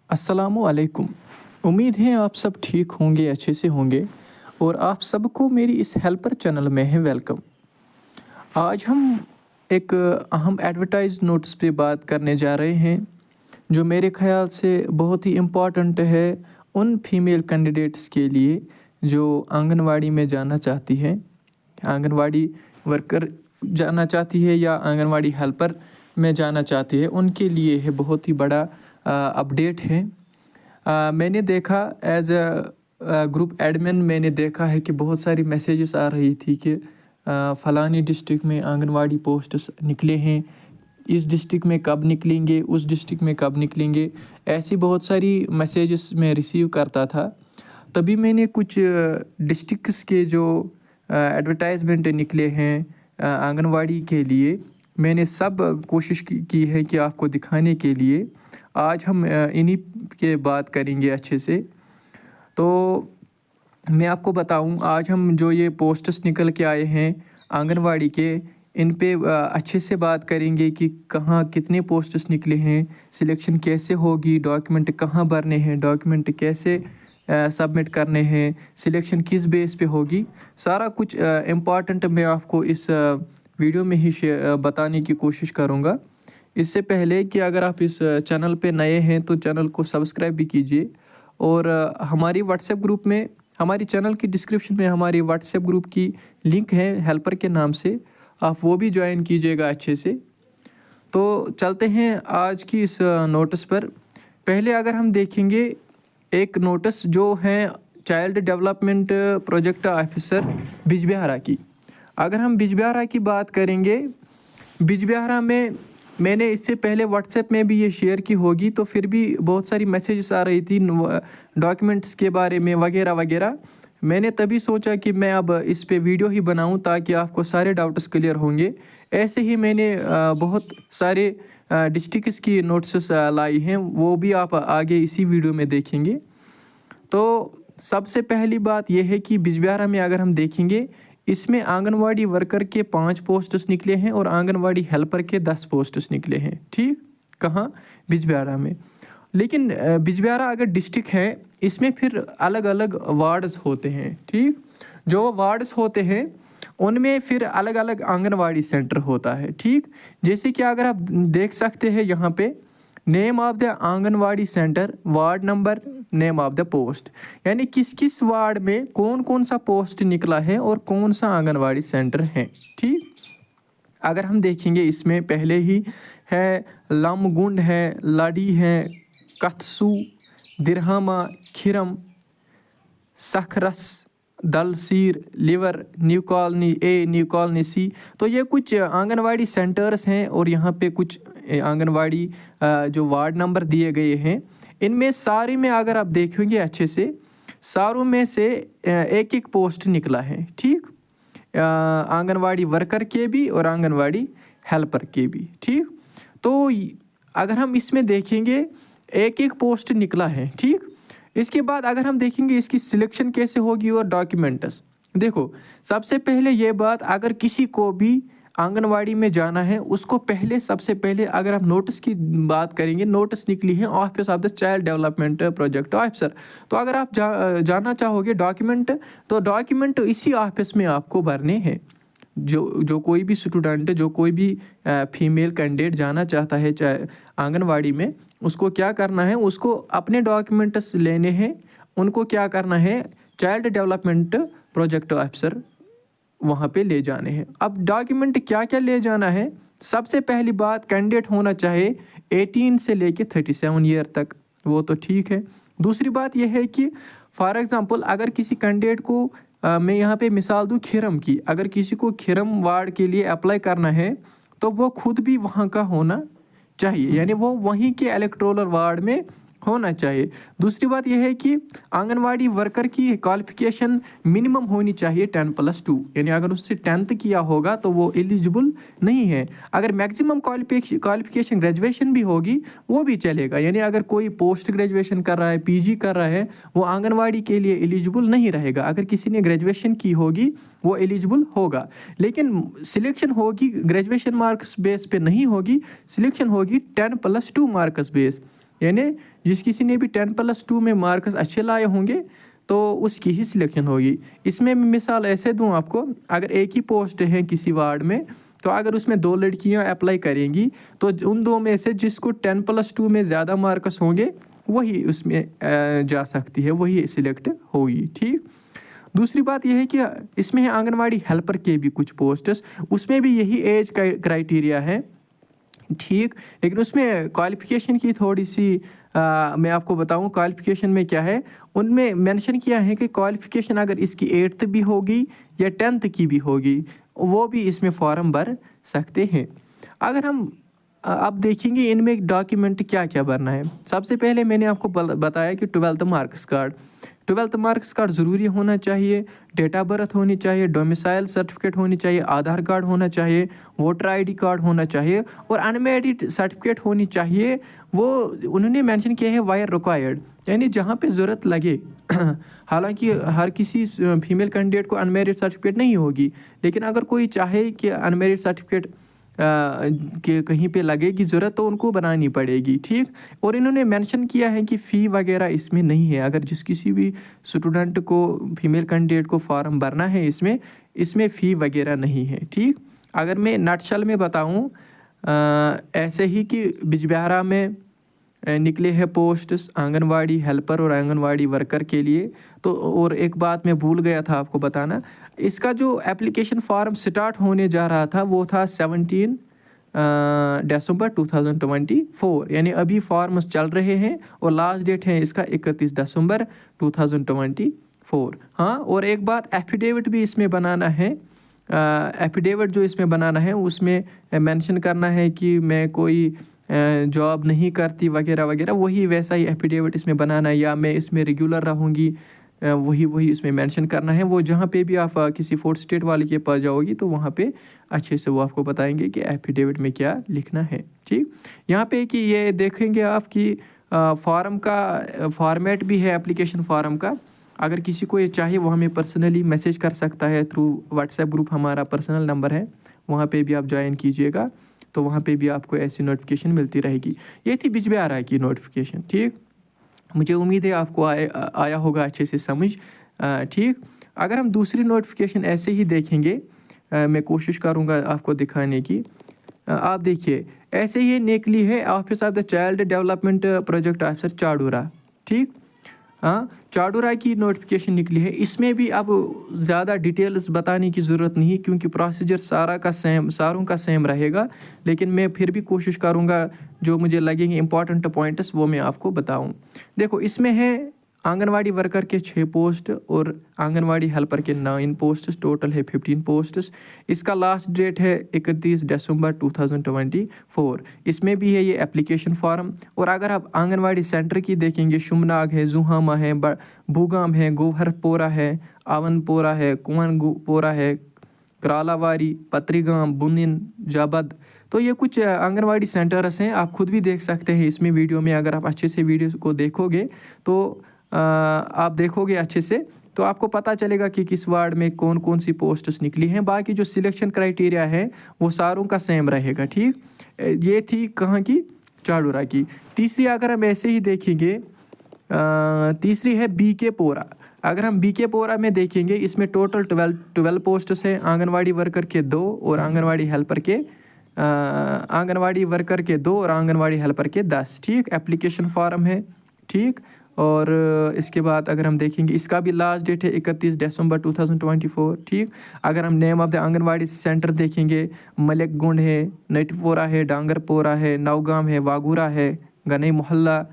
अस्सलामुअलैकुम। उम्मीद है आप सब ठीक होंगे, अच्छे से होंगे और आप सबको मेरी इस हेल्पर चैनल में है वेलकम। आज हम एक अहम एडवर्टाइज नोटिस पे बात करने जा रहे हैं जो मेरे ख्याल से बहुत ही इम्पॉर्टेंट है उन फीमेल कैंडिडेट्स के लिए जो आंगनवाड़ी में जाना चाहती हैं, आंगनवाड़ी वर्कर जाना चाहती है या आंगनवाड़ी हेल्पर में जाना चाहती है, उनके लिए है बहुत ही बड़ा अपडेट है। मैंने देखा एज अ ग्रुप एडमिन मैंने देखा है कि बहुत सारी मैसेजेस आ रही थी कि फ़लानी डिस्ट्रिक्ट में आंगनवाड़ी पोस्ट्स निकले हैं, इस डिस्ट्रिक्ट में कब निकलेंगे, उस डिस्ट्रिक्ट में कब निकलेंगे, ऐसी बहुत सारी मैसेजेस मैं रिसीव करता था। तभी मैंने कुछ डिस्ट्रिक्ट्स के जो एडवर्टाइजमेंट निकले हैं आंगनवाड़ी के लिए, मैंने सब कोशिश की है कि आपको दिखाने के लिए। आज हम इन्हीं के बात करेंगे अच्छे से। तो मैं आपको बताऊं, आज हम जो ये पोस्टर्स निकल के आए हैं आंगनवाड़ी के, इन पे अच्छे से बात करेंगे कि कहाँ कितने पोस्टर्स निकले हैं, सिलेक्शन कैसे होगी, डॉक्यूमेंट कहाँ भरने हैं, डॉक्यूमेंट कैसे सबमिट करने हैं, सिलेक्शन किस बेस पे होगी, सारा कुछ इम्पॉर्टेंट मैं आपको इस वीडियो में ही बताने की कोशिश करूँगा। इससे पहले कि अगर आप इस चैनल पे नए हैं तो चैनल को सब्सक्राइब भी कीजिए और हमारी व्हाट्सएप ग्रुप में, हमारी चैनल की डिस्क्रिप्शन में हमारी व्हाट्सएप ग्रुप की लिंक है हेल्पर के नाम से, आप वो भी ज्वाइन कीजिएगा अच्छे से। तो चलते हैं आज की इस नोटिस पर। पहले अगर हम देखेंगे एक नोटिस जो है child development project officer Bijbehara की। अगर हम बिजबिहारा की बात करेंगे, बिजबिहारा में मैंने इससे पहले व्हाट्सएप में भी ये शेयर की होगी, तो फिर भी बहुत सारी मैसेजेस आ रही थी डॉक्यूमेंट्स के बारे में वगैरह वगैरह। मैंने तभी सोचा कि मैं अब इस पे वीडियो ही बनाऊं ताकि आपको सारे डाउट्स क्लियर होंगे। ऐसे ही मैंने बहुत सारे डिस्ट्रिक्ट्स की नोटिस लाई हैं, वो भी आप आगे इसी वीडियो में देखेंगे। तो सबसे पहली बात यह है कि बिजबिहारा में अगर हम देखेंगे, इसमें आंगनवाड़ी वर्कर के 5 पोस्ट्स निकले हैं और आंगनवाड़ी हेल्पर के 10 पोस्ट्स निकले हैं। ठीक, कहाँ? बिजबिहारा में। लेकिन बिजबिहारा अगर डिस्ट्रिक्ट है, इसमें फिर अलग अलग वार्ड्स होते हैं। ठीक, जो वार्ड्स होते हैं उनमें फिर अलग अलग आंगनवाड़ी सेंटर होता है। ठीक, जैसे कि अगर आप देख सकते हैं यहाँ पे name of the anganwadi centre, ward number, name of the post, यानी किस किस वार्ड में कौन कौन सा पोस्ट निकला है और कौन सा आंगनवाड़ी सेंटर है। ठीक, अगर हम देखेंगे इसमें पहले ही है लमगुंड है, लाडी है, कथसू, दिरहमा, खिरम, सखरस, दलसीर, लिवर, न्यू कॉलोनी ए, न्यू कॉलोनी सी। तो ये कुछ आंगनवाड़ी सेंटर्स हैं और यहाँ पे कुछ आंगनवाड़ी जो वार्ड नंबर दिए गए हैं। इनमें सारे में अगर आप देखेंगे अच्छे से, सारों में से एक एक पोस्ट निकला है। ठीक, आंगनवाड़ी वर्कर के भी और आंगनवाड़ी हेल्पर के भी। ठीक, तो अगर हम इसमें देखेंगे एक एक पोस्ट निकला है। ठीक, इसके बाद अगर हम देखेंगे इसकी सिलेक्शन कैसे होगी और डॉक्यूमेंट्स, देखो सबसे पहले ये बात, अगर किसी को भी आंगनवाड़ी में जाना है उसको पहले, सबसे पहले अगर आप नोटिस की बात करेंगे, नोटिस निकली है office of the child development project officer. तो अगर आप जाना चाहोगे डॉक्यूमेंट, तो डॉक्यूमेंट इसी ऑफिस में आपको भरने हैं। जो कोई भी स्टूडेंट, जो कोई भी फीमेल कैंडिडेट जाना चाहता है चाहे आंगनवाड़ी में, उसको क्या करना है, उसको अपने डॉक्यूमेंट्स लेने हैं। उनको क्या करना है, चाइल्ड डेवलपमेंट प्रोजेक्ट ऑफिसर वहाँ पे ले जाने हैं। अब डॉक्यूमेंट क्या क्या ले जाना है, सबसे पहली बात, कैंडिडेट होना चाहे 18 से लेके 37 ईयर तक, वो तो ठीक है। दूसरी बात यह है कि फॉर एग्जांपल अगर किसी कैंडिडेट को मैं यहाँ पे मिसाल दूँ खिरम की, अगर किसी को खिरम वार्ड के लिए अप्लाई करना है तो वो खुद भी वहाँ का होना चाहिए, यानी वो वहीं के इलेक्टोरल वार्ड में होना चाहिए। दूसरी बात यह है कि आंगनवाड़ी वर्कर की क्वालिफिकेशन मिनिमम होनी चाहिए 10+2, यानी अगर उससे 10th किया होगा तो वो एलिजिबल नहीं है। अगर मैक्सिमम क्वालिफिकेशन ग्रेजुएशन भी होगी वो भी चलेगा, यानी अगर कोई पोस्ट ग्रेजुएशन कर रहा है, पीजी कर रहा है, वो आंगनवाड़ी के लिए एलिजिबल नहीं रहेगा। अगर किसी ने ग्रेजुएशन की होगी वो एलिजिबल होगा, लेकिन सिलेक्शन होगी ग्रेजुएशन मार्क्स बेस पे नहीं होगी, सिलेक्शन होगी 10+2 मार्क्स बेस। यानी जिस किसी ने भी 10+2 में मार्क्स अच्छे लाए होंगे तो उसकी ही सिलेक्शन होगी। इसमें मैं मिसाल ऐसे दूं आपको, अगर एक ही पोस्ट है किसी वार्ड में, तो अगर उसमें 2 लड़कियां अप्लाई करेंगी तो उन 2 में से जिसको 10+2 में ज़्यादा मार्क्स होंगे वही उसमें जा सकती है, वही सिलेक्ट होगी। ठीक, दूसरी बात यह है कि इसमें है आंगनवाड़ी हेल्पर के भी कुछ पोस्ट्स, उसमें भी यही एज क्राइटेरिया है। ठीक, लेकिन उसमें क्वालिफ़िकेशन की थोड़ी सी मैं आपको बताऊं क्वालिफ़िकेशन में क्या है। उनमें मेंशन किया है कि क्वालिफ़िकेशन अगर इसकी 8th भी होगी या 10th की भी होगी वो भी इसमें फॉर्म भर सकते हैं। अगर हम अब देखेंगे इनमें डॉक्यूमेंट क्या क्या भरना है। सबसे पहले मैंने आपको बताया कि 12th marks card, 12th marks card ज़रूरी होना चाहिए, डेट ऑफ बर्थ होनी चाहिए, डोमिसाइल सर्टिफिकेट होनी चाहिए, आधार कार्ड होना चाहिए, वोटर आईडी कार्ड होना चाहिए और अनमेरिड सर्टिफिकेट होनी चाहिए। वो उन्होंने मेंशन किया है वायर रिक्वायर्ड, यानी जहाँ पे ज़रूरत लगे। हालांकि हर किसी फीमेल कैंडिडेट को अनमेरिड सर्टिफिकेट नहीं होगी, लेकिन अगर कोई चाहे कि अनमेरिड सर्टिफिकेट कि कहीं पे लगेगी ज़रूरत तो उनको बनानी पड़ेगी। ठीक, और इन्होंने मेंशन किया है कि फ़ी वगैरह इसमें नहीं है। अगर जिस किसी भी स्टूडेंट को फीमेल कैंडिडेट को फॉर्म भरना है इसमें फ़ी वगैरह नहीं है। ठीक, अगर मैं नटशल में बताऊं ऐसे ही कि बिजबिहारा में निकले हैं पोस्ट्स आंगनवाड़ी हेल्पर और आंगनवाड़ी वर्कर के लिए। तो और एक बात मैं भूल गया था आपको बताना, इसका जो एप्लीकेशन फॉर्म स्टार्ट होने जा रहा था वो था 17 दिसंबर 2024, यानी अभी फॉर्म्स चल रहे हैं और लास्ट डेट है इसका 31 दिसंबर 2024। हाँ, और एक बात एफिडेविट भी इसमें बनाना है। एफिडेविट जो इसमें बनाना है उसमें मेंशन करना है कि मैं कोई जॉब नहीं करती वगैरह वगैरह, वही वैसा ही एफिडेविट इसमें बनाना है, या मैं इसमें रेगुलर रहूँगी वही इसमें मेंशन करना है। वो जहाँ पे भी आप किसी 4th स्टेट वाले के पास जाओगी तो वहाँ पे अच्छे से वो आपको बताएंगे कि एफिडेविट में क्या लिखना है। ठीक, यहाँ पे कि ये देखेंगे आप कि फॉर्म का फॉर्मेट भी है एप्लीकेशन फॉर्म का। अगर किसी को ये चाहिए वो हमें पर्सनली मैसेज कर सकता है थ्रू व्हाट्सएप ग्रुप, हमारा पर्सनल नंबर है, वहाँ पे भी आप ज्वाइन कीजिएगा तो वहाँ पे भी आपको ऐसी नोटिफिकेशन मिलती रहेगी। ये थी बिजबिहारा की नोटिफिकेशन। ठीक, मुझे उम्मीद है आपको आया होगा अच्छे से समझ। ठीक, अगर हम दूसरी नोटिफिकेशन ऐसे ही देखेंगे, मैं कोशिश करूँगा आपको दिखाने की। आप देखिए ऐसे ही निकली है office of the child development project officer Chadoora. ठीक, हाँ, चाडूरा की नोटिफिकेशन निकली है। इसमें भी अब ज़्यादा डिटेल्स बताने की ज़रूरत नहीं क्योंकि प्रोसीजर सारों का सेम रहेगा, लेकिन मैं फिर भी कोशिश करूँगा जो मुझे लगेंगे इंपॉर्टेंट पॉइंट्स वो मैं आपको बताऊँ। देखो इसमें है आंगनवाड़ी वर्कर के 6 पोस्ट और आंगनवाड़ी हेल्पर के 9 पोस्ट्स, टोटल है 15 पोस्ट्स। इसका लास्ट डेट है 31 दिसंबर 2024। इसमें भी है ये एप्लीकेशन फॉर्म। और अगर आप आंगनवाड़ी सेंटर की देखेंगे, शुमनाग है, जुहामा है, भूगाम है, गोहरपोरा है, आवनपोरा है, कुआनपोरा है, करालावारी, पत्रीगाम, बुनिन, जाबद। तो ये कुछ आंगनवाड़ी सेंटर्स हैं, आप खुद भी देख सकते हैं इसमें वीडियो में। अगर आप अच्छे से वीडियो को देखोगे तो आप देखोगे अच्छे से तो आपको पता चलेगा कि किस वार्ड में कौन कौन सी पोस्ट्स निकली हैं। बाकी जो सिलेक्शन क्राइटेरिया है वो सारों का सेम रहेगा। ठीक, ये थी कहाँ की, चाडूरा की। तीसरी अगर हम ऐसे ही देखेंगे, तीसरी है बीके पोरा। अगर हम बीके पोरा में देखेंगे इसमें टोटल 12 पोस्ट्स है, आंगनवाड़ी वर्कर के 2 और आंगनवाड़ी हेल्पर के 2 और आंगनवाड़ी हेल्पर के 10। ठीक, एप्लीकेशन फॉर्म है। ठीक, और इसके बाद अगर हम देखेंगे इसका भी लास्ट डेट है 31 दिसंबर 2024। ठीक, अगर हम name of the anganwadi centre देखेंगे, मलिकगुंड है, नटपोरा है, डांगरपोरा है, नवगाम है, वागूरा है, गनई मोहल्ला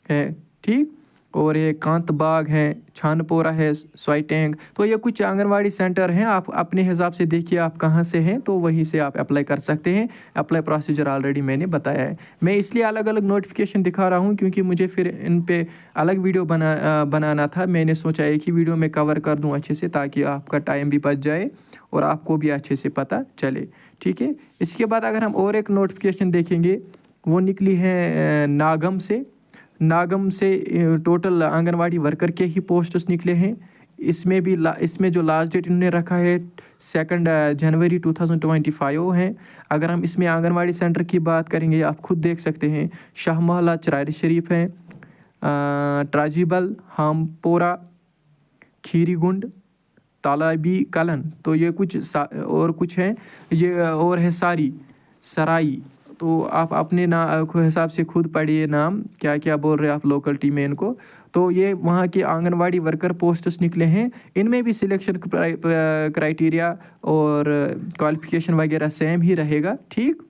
है। ठीक, और ये कांत बाग है, छानपोरा है, सोईटेंग। तो ये कुछ आंगनवाड़ी सेंटर हैं, आप अपने हिसाब से देखिए आप कहाँ से हैं तो वहीं से आप अप्लाई कर सकते हैं। अप्लाई प्रोसीजर ऑलरेडी मैंने बताया है। मैं इसलिए अलग अलग नोटिफिकेशन दिखा रहा हूँ क्योंकि मुझे फिर इन पे अलग वीडियो बनाना था। मैंने सोचा एक ही वीडियो में कवर कर दूँ अच्छे से ताकि आपका टाइम भी बच जाए और आपको भी अच्छे से पता चले। ठीक है, इसके बाद अगर हम और एक नोटिफिकेशन देखेंगे वो निकली है नागम से टोटल आंगनवाड़ी वर्कर के ही पोस्ट्स निकले हैं। इसमें जो लास्ट डेट इन्होंने रखा है 2 जनवरी 2025 है। अगर हम इसमें आंगनवाड़ी सेंटर की बात करेंगे, आप खुद देख सकते हैं, शाह मोहल्ला चरारी शरीफ है, ट्राजीबल, हामपोरा, खीरीगुंड, तालाबी कलन, तो ये कुछ और कुछ हैं, ये और है सराई। तो आप अपने हिसाब से खुद पढ़िए नाम क्या क्या बोल रहे हैं आप लोकलिटी में इनको। तो ये वहाँ के आंगनवाड़ी वर्कर पोस्ट्स निकले हैं। इनमें भी सिलेक्शन क्राइटेरिया और क्वालिफिकेशन वगैरह सेम ही रहेगा, ठीक।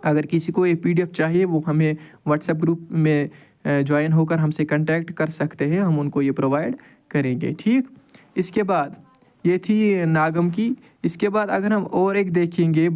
अगर किसी को ये PDF चाहिए वो हमें व्हाट्सएप ग्रुप में ज्वाइन होकर हमसे कांटेक्ट कर सकते हैं, हम उनको ये प्रोवाइड करेंगे, ठीक। इसके बाद ये थी नागम की। इसके बाद अगर हम और एक देखेंगे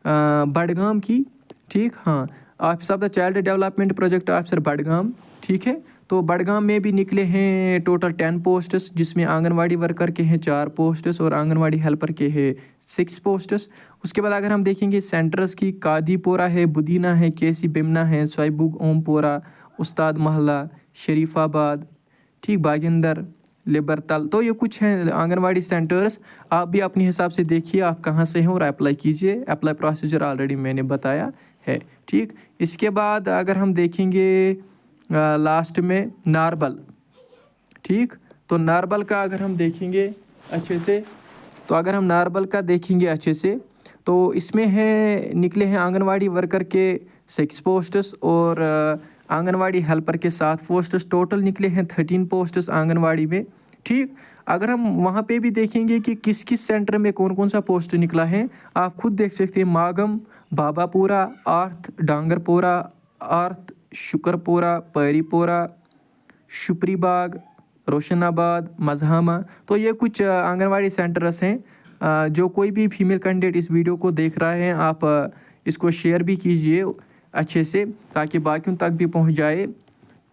बडगाम की, ठीक। हाँ, office of the child development project officer Budgam, ठीक है। तो बडगाम में भी निकले हैं टोटल 10 पोस्ट्स, जिसमें आंगनवाड़ी वर्कर के हैं 4 पोस्ट्स और आंगनवाड़ी हेल्पर के हैं 6 पोस्ट्स। उसके बाद अगर हम देखेंगे सेंटर्स की, कादीपोरा है, बुदीना है, केसी बिमना है, सोईबुग ओमपोरा, उस्ताद महला, शरीफाबाद, ठीक, बागिंदर, लिबरतल। तो ये कुछ हैं आंगनवाड़ी सेंटर्स। आप भी अपने हिसाब से देखिए आप कहाँ से हैं और अप्लाई कीजिए। अप्लाई प्रोसीजर ऑलरेडी मैंने बताया है, ठीक। इसके बाद अगर हम देखेंगे लास्ट में नारबल, ठीक। तो नारबल का अगर हम देखेंगे अच्छे से, तो अगर हम नारबल का देखेंगे अच्छे से, तो इसमें निकले हैं आंगनवाड़ी वर्कर के 6 पोस्ट्स और आंगनवाड़ी हेल्पर के 7 पोस्ट्स। टोटल निकले हैं 13 पोस्ट्स आंगनवाड़ी में, ठीक। अगर हम वहाँ पे भी देखेंगे कि किस किस सेंटर में कौन कौन सा पोस्ट निकला है, आप खुद देख सकते हैं। मागम, बाबापुरा, आर्थ, डांगरपोरा, आर्थ, शुक्रपोरा, पैरीपोरा, शुप्रीबाग, रोशनाबाद, मजहामा। तो ये कुछ आंगनवाड़ी सेंटर्स हैं। जो कोई भी फीमेल कैंडिडेट इस वीडियो को देख रहा है, आप इसको शेयर भी कीजिए अच्छे से, ताकि बाकियों तक भी पहुंच जाए,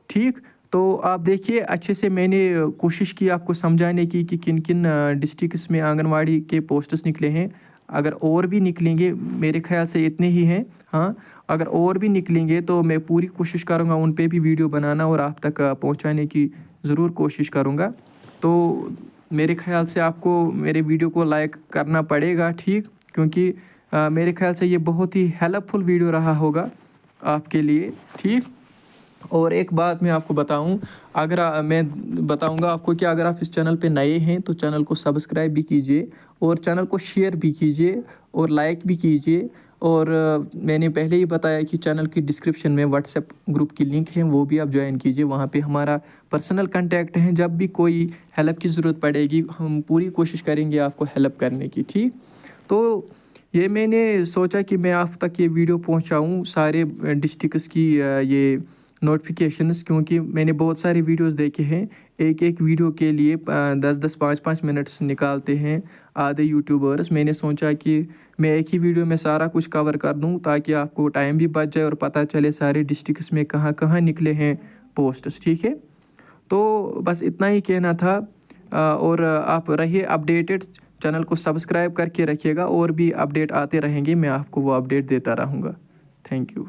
ठीक। तो आप देखिए अच्छे से, मैंने कोशिश की आपको समझाने की कि किन किन डिस्ट्रिक्ट्स में आंगनवाड़ी के पोस्ट्स निकले हैं। अगर और भी निकलेंगे, मेरे ख्याल से इतने ही हैं, हाँ। अगर और भी निकलेंगे तो मैं पूरी कोशिश करूँगा उन पे भी वीडियो बनाना और आप तक पहुँचाने की ज़रूर कोशिश करूँगा। तो मेरे ख्याल से आपको मेरे वीडियो को लाइक करना पड़ेगा, ठीक, क्योंकि मेरे ख्याल से ये बहुत ही हेल्पफुल वीडियो रहा होगा आपके लिए, ठीक। और एक बात मैं आपको बताऊं, मैं बताऊंगा आपको कि अगर आप इस चैनल पे नए हैं तो चैनल को सब्सक्राइब भी कीजिए और चैनल को शेयर भी कीजिए और लाइक भी कीजिए। और मैंने पहले ही बताया कि चैनल की डिस्क्रिप्शन में व्हाट्सएप ग्रुप की लिंक है, वो भी आप ज्वाइन कीजिए। वहाँ पे हमारा पर्सनल कांटेक्ट है, जब भी कोई हेल्प की ज़रूरत पड़ेगी हम पूरी कोशिश करेंगे आपको हेल्प करने की, ठीक। तो ये मैंने सोचा कि मैं आप तक ये वीडियो पहुंचाऊं सारे डिस्ट्रिक्ट्स की ये नोटिफिकेशंस, क्योंकि मैंने बहुत सारे वीडियोस देखे हैं। एक एक वीडियो के लिए 10-10, 5-5 मिनट्स निकालते हैं आधे यूट्यूबर्स। मैंने सोचा कि मैं एक ही वीडियो में सारा कुछ कवर कर दूं, ताकि आपको टाइम भी बच जाए और पता चले सारे डिस्ट्रिक्ट्स में कहाँ कहाँ निकले हैं पोस्ट्स, ठीक है। तो बस इतना ही कहना था। और आप रहिए अपडेटेड, चैनल को सब्सक्राइब करके रखिएगा, और भी अपडेट आते रहेंगे, मैं आपको वो अपडेट देता रहूँगा। Thank you.